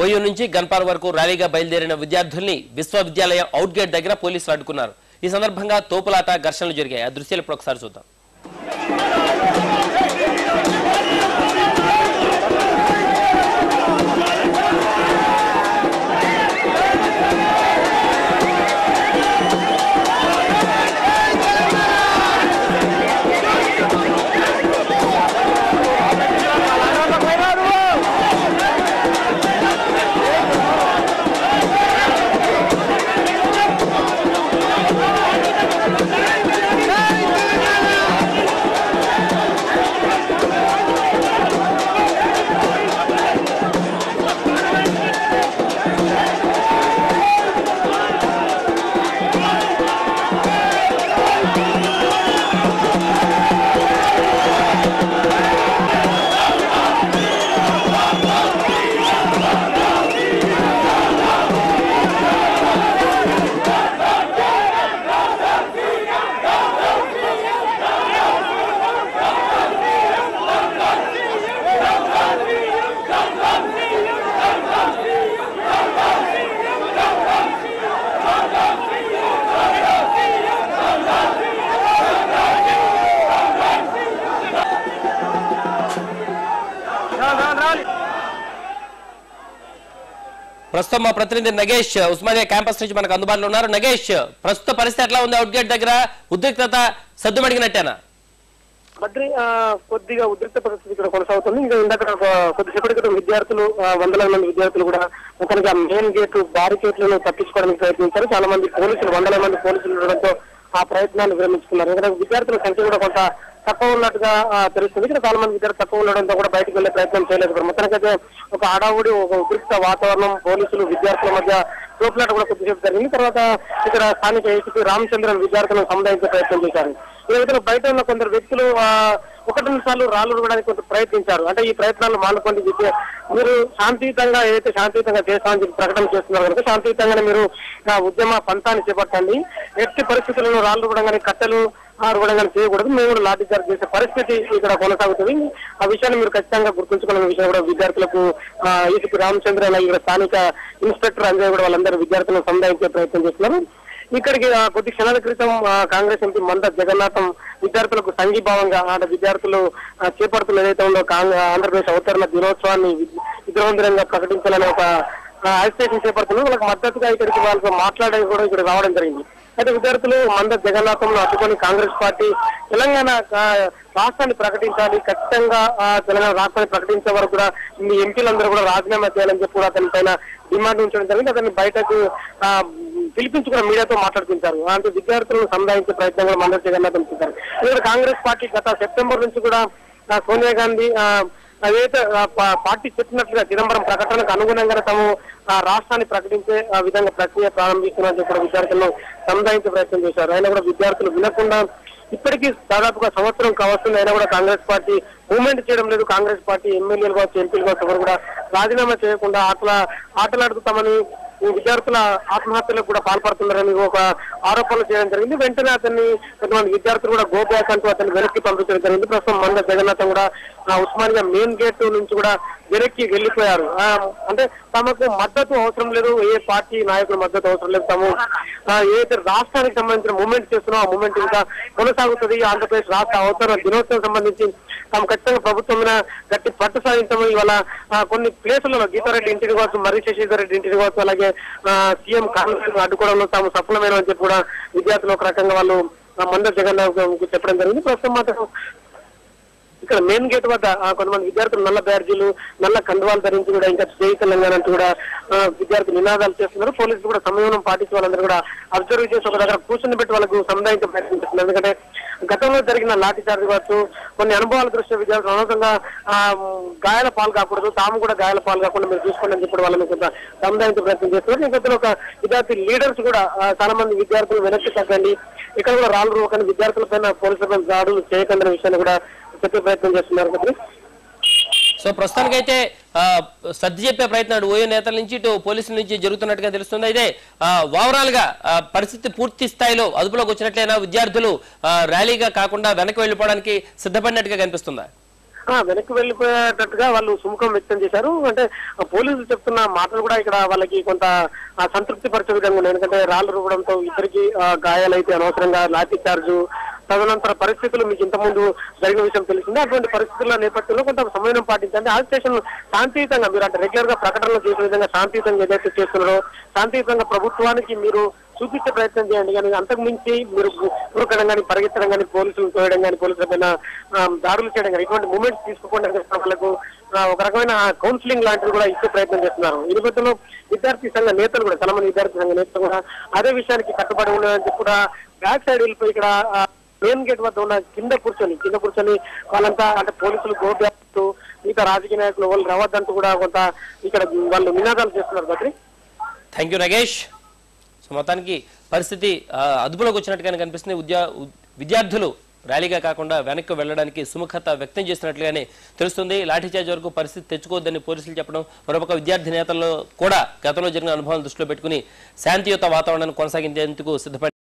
OU నుంచి గన్పార్ వరకు ర్యాలీగా బయలుదేరిన విద్యార్థుల్ని విశ్వవిద్యాలయం అవుట్ గేట్ దగ్గర పోలీసులు అడ్డుకున్నారు. ఈ సందర్భంగా తోపులాట ఘర్షణలు జరిగాయి. ఆ దృశ్యాలు ఇప్పుడు ఒకసారి చూద్దాం. ప్రస్తుతం మా ప్రతినిధి నగేష్ ఉస్మానియా క్యాంపస్ నుంచి మనకు అందుబాటులో ఉన్నారు. నగేష్, ప్రస్తుత పరిస్థితి ఎట్లా ఉంది? అవుట్ గేట్ దగ్గర ఉద్రిక్తత సద్దుమడిగినట్టేనా? బద్రి కొద్దిగా ఉద్రిక్త పరిస్థితి ఇక్కడ కొనసాగుతుంది. ఇంకా ఇందాక కొద్దిసేపటి క్రితం విద్యార్థులు, వందల మంది విద్యార్థులు కూడా ఒకరికి మెయిన్ గేట్ బారికేట్లను తప్పించుకోవడానికి ప్రయత్నించారు. చాలా మంది పోలీసులు, వందల మంది పోలీసులు ఉండడంతో ఆ ప్రయత్నాన్ని విరమించుకున్నారు. ఇక్కడ విద్యార్థుల సంఖ్య కూడా కొంత తక్కువ ఉన్నట్టుగా తెలుస్తుంది. ఇక్కడ చాలా మంది విద్యార్థులు తక్కువ ఉండడంతో కూడా బయటకు వెళ్లే ప్రయత్నం చేయలేదు. మొత్తానికైతే ఒక హడావుడి, ఒక ఉద్రిక్త వాతావరణం, పోలీసులు విద్యార్థుల మధ్య తోపులాట కూడా కొద్దిసేపు జరిగింది. తర్వాత ఇక్కడ స్థానిక ఏసీపీ రామచంద్రన్ విద్యార్థులను సముదాయించే ప్రయత్నం చేశారు. ఈ విధంగా బయట ఉన్న కొందరు వ్యక్తులు 1-2 సార్లు రాళ్లు రుగడానికి కొంత ప్రయత్నించారు. అంటే ఈ ప్రయత్నాలు మానుకోండి, మీరు శాంతియుతంగా ఏదైతే శాంతియుతంగా చేస్తామని చెప్పి ప్రకటన చేస్తున్నారు కనుక శాంతియుతంగానే మీరు ఉద్యమ పంతాన్ని చేపట్టండి. ఎట్టి పరిస్థితులను రాళ్లు రుగడం కానీ, కట్టెలు రుగడం కానీ చేయకూడదు. మేము కూడా లాఠీ చార్జ్ చేసే పరిస్థితి ఇక్కడ కొనసాగుతుంది. ఆ విషయాన్ని మీరు ఖచ్చితంగా గుర్తుంచుకున్న విషయం కూడా విద్యార్థులకు ఏసీపీ రామచంద్ర, ఇక్కడ స్థానిక ఇన్స్పెక్టర్ అంజయ్ కూడా వాళ్ళందరూ విద్యార్థులను సముదాయించే ప్రయత్నం చేస్తున్నారు. ఇక్కడికి కొద్ది క్షణాల క్రితం కాంగ్రెస్ ఎంపీ మంద జగన్నాథం విద్యార్థులకు సంఘీభావంగా విద్యార్థులు చేపడుతున్న ఏదైతే ఉందో ఆంధ్రప్రదేశ్ అవతరణ దినోత్సవాన్ని విజయవంతంగా ప్రకటించాలని ఒక అజిటేషన్ చేపడుతున్నారు. వాళ్ళకి మద్దతుగా ఇక్కడికి వాళ్ళతో మాట్లాడే కూడా ఇక్కడ రావడం జరిగింది. అయితే విద్యార్థులు మంద జగన్నాథంను అడ్డుకొని కాంగ్రెస్ పార్టీ తెలంగాణ రాష్ట్రాన్ని ప్రకటించాలి, ఖచ్చితంగా తెలంగాణ రాష్ట్రాన్ని ప్రకటించే వరకు కూడా మీ ఎంపీలందరూ కూడా రాజీనామా చేయాలని చెప్పి కూడా అతని పైన డిమాండ్ ఉంచడం జరిగింది. అతన్ని బయటకు పిలిపించుకున్న మీడియాతో మాట్లాడుతుంటారు. అంటే విద్యార్థులను సముదాయించే ప్రయత్నం కూడా మంద జగన్నాథం చేశారు. ఇక్కడ కాంగ్రెస్ పార్టీ గత సెప్టెంబర్ నుంచి కూడా సోనియా గాంధీ ఏదైతే పార్టీ చెప్పినట్లుగా చిదంబరం ప్రకటనకు అనుగుణంగానే తాము రాష్ట్రాన్ని ప్రకటించే విధంగా ప్రక్రియ ప్రారంభిస్తున్నారని కూడా విద్యార్థులను సముదాయించే ప్రయత్నం చేశారు. అయినా కూడా విద్యార్థులు వినకుండా ఇప్పటికీ దాదాపుగా సంవత్సరం కావస్తుంది, అయినా కూడా కాంగ్రెస్ పార్టీ మూవ్మెంట్ చేయడం లేదు. కాంగ్రెస్ పార్టీ ఎమ్మెల్యేలు కావచ్చు, ఎంపీలు కావచ్చు, ఎవరు కూడా రాజీనామా చేయకుండా ఆటలాడుతామని విద్యార్థుల ఆత్మహత్యలకు కూడా పాల్పడుతున్నారని ఒక ఆరోపణలు చేయడం జరిగింది. వెంటనే అతన్ని కొంతమంది విద్యార్థులు కూడా గో బ్యాక్ అంటూ అతన్ని వెనక్కి పంపించడం జరిగింది. ప్రస్తుతం మంద జగన్నాథం కూడా ఉస్మానియా మెయిన్ గేట్ నుంచి కూడా వెనక్కి వెళ్లిపోయారు. అంటే తమకు మద్దతు అవసరం లేదు, ఏ పార్టీ నాయకుల మద్దతు అవసరం లేదు, తాము ఏదైతే రాష్ట్రానికి సంబంధించిన మూవ్మెంట్ చేస్తున్నాం ఆ మూవ్మెంట్ ఇంకా కొనసాగుతుంది. ఆంధ్రప్రదేశ్ రాష్ట్ర అవతరణ దినోత్సవం సంబంధించి తాము ఖచ్చితంగా ప్రభుత్వం మీద గట్టి పట్టు సాధించడం. ఇవాళ కొన్ని ప్లేసులలో గీతారెడ్డి ఇంటిని కావచ్చు, మర్రి శశిధర్ రెడ్డి ఇంటిని కావచ్చు, అలాగే సీఎం కాంగ్రెస్ అడ్డుకోవడంలో తాము సఫలమైన అని చెప్పి కూడా విద్యార్థులు ఒక రకంగా వాళ్ళు మంద జగన్నాథ్ చెప్పడం జరిగింది. ప్రస్తుతం మాత్రం ఇక్కడ మెయిన్ గేట్ వద్ద కొంతమంది విద్యార్థులు నల్ల బ్యాడ్జీలు, నల్ల కండువాలు ధరించి కూడా ఇంకా జై తెలంగాణ అంటూ కూడా విద్యార్థులు నినాదాలు చేస్తున్నారు. పోలీసులు కూడా సంయమనం పాటించి వాళ్ళందరూ కూడా అబ్జర్వ్ చేసి ఒక దగ్గర కూర్చుని పెట్టి వాళ్ళకు సముదాయించే ప్రయత్నం చేస్తున్నారు. ఎందుకంటే గతంలో జరిగిన లాఠీ చార్జ్ కావచ్చు, కొన్ని అనుభవాల దృష్ట్యా విద్యార్థులు అనవసరంగా గాయాల పాలు కాకూడదు, తాము కూడా గాయాల పాలు కాకుండా మీరు చూసుకోండి అని చెప్పి వాళ్ళని కొంత సముదాయించే ప్రయత్నం చేస్తున్నారు. ఇంకా ఒక విద్యార్థి లీడర్స్ కూడా చాలా మంది విద్యార్థులు వెనక్కి తగ్గండి, ఇక్కడ కూడా రాళ్ళు రూపకండి, విద్యార్థుల పైన పోలీసులపై దాడులు చేయకండి అనే విషయాన్ని కూడా చెప్పే ప్రయత్నం చేస్తున్నారు. సో ప్రస్తుతానికైతే సర్ది చెప్పే ప్రయత్నాలు ఓయూ నేతల నుంచి ఇటు పోలీసుల నుంచి జరుగుతున్నట్టుగా తెలుస్తుంది. అయితే ఓవరాల్ గా పరిస్థితి పూర్తి స్థాయిలో అదుపులోకి వచ్చినట్లయినా విద్యార్థులు ర్యాలీగా కాకుండా వెనక్కి వెళ్లిపోవడానికి సిద్ధపడినట్టుగా కనిపిస్తుందా? వెనక్కి వెళ్ళిపోయేటట్టుగా వాళ్ళు సుముఖం వ్యక్తం చేశారు. అంటే పోలీసులు చెప్తున్న మాటలు కూడా ఇక్కడ వాళ్ళకి కొంత సంతృప్తి పరిచే విధంగా ఉన్నాయి. ఎందుకంటే రాళ్లు రువ్వడంతో ఇద్దరికి గాయాలైతే అనవసరంగా లాఠీ చార్జు తదనంతర పరిస్థితులు మీకు ఇంతకుముందు జరిగిన విషయం తెలిసింది. అటువంటి పరిస్థితుల నేపథ్యంలో కొంత సమయం పాటించండి. ఆ స్టేషన్ శాంతియుతంగా మీరు అంటే రెగ్యులర్ గా ప్రకటనలు చేసే విధంగా శాంతియుతంగా ఏదైతే చేస్తున్నారో శాంతియుతంగా ప్రభుత్వానికి మీరు చూపించే ప్రయత్నం చేయండి. కానీ అంతకు మించి మీరు ఉరకడం కానీ పరిగెత్తడం కానీ పోలీసులు తోయడం కానీ పోలీసుల పైన దాడులు చేయడం కానీ ఇటువంటి మూమెంట్స్ తీసుకోకుండా వాళ్ళకు ఒక రకమైన కౌన్సిలింగ్ లాంటివి కూడా ఇచ్చే ప్రయత్నం చేస్తున్నారు. ఈ నేపథ్యంలో విద్యార్థి సంఘ నేతలు కూడా చాలా మంది విద్యార్థి సంఘ నేతలు కూడా అదే విషయానికి కట్టుబడి ఉన్నారని చెప్పి కూడా బ్యాక్ సైడ్ వెళ్ళిపోయి ఇక్కడ మెయిన్ గేట్ వద్ద ఉన్న కింద కూర్చొని వాళ్ళంతా అంటే పోలీసులు గోప్యాస్తూ మిగతా రాజకీయ నాయకులు వాళ్ళు రావద్దంటూ కూడా కొంత ఇక్కడ వాళ్ళు నినాదాలు చేస్తున్నారు. Badri, thank you Nagesh. So మొత్తానికి పరిస్థితి అదుపులోకి వచ్చినట్టుగానే కనిపిస్తుంది. విద్యార్థులు ర్యాలీగా కాకుండా వెనక్కి వెళ్లడానికి సుముఖత వ్యక్తం చేసినట్లుగానే తెలుస్తుంది. లాఠీచార్జ్ వరకు పరిస్థితి తెచ్చుకోవద్దని పోలీసులు చెప్పడం, మరొక విద్యార్థి నేతల్లో కూడా గతంలో జరిగిన అనుభవాలను దృష్టిలో పెట్టుకుని శాంతియుత వాతావరణాన్ని కొనసాగించేందుకు సిద్ధపడి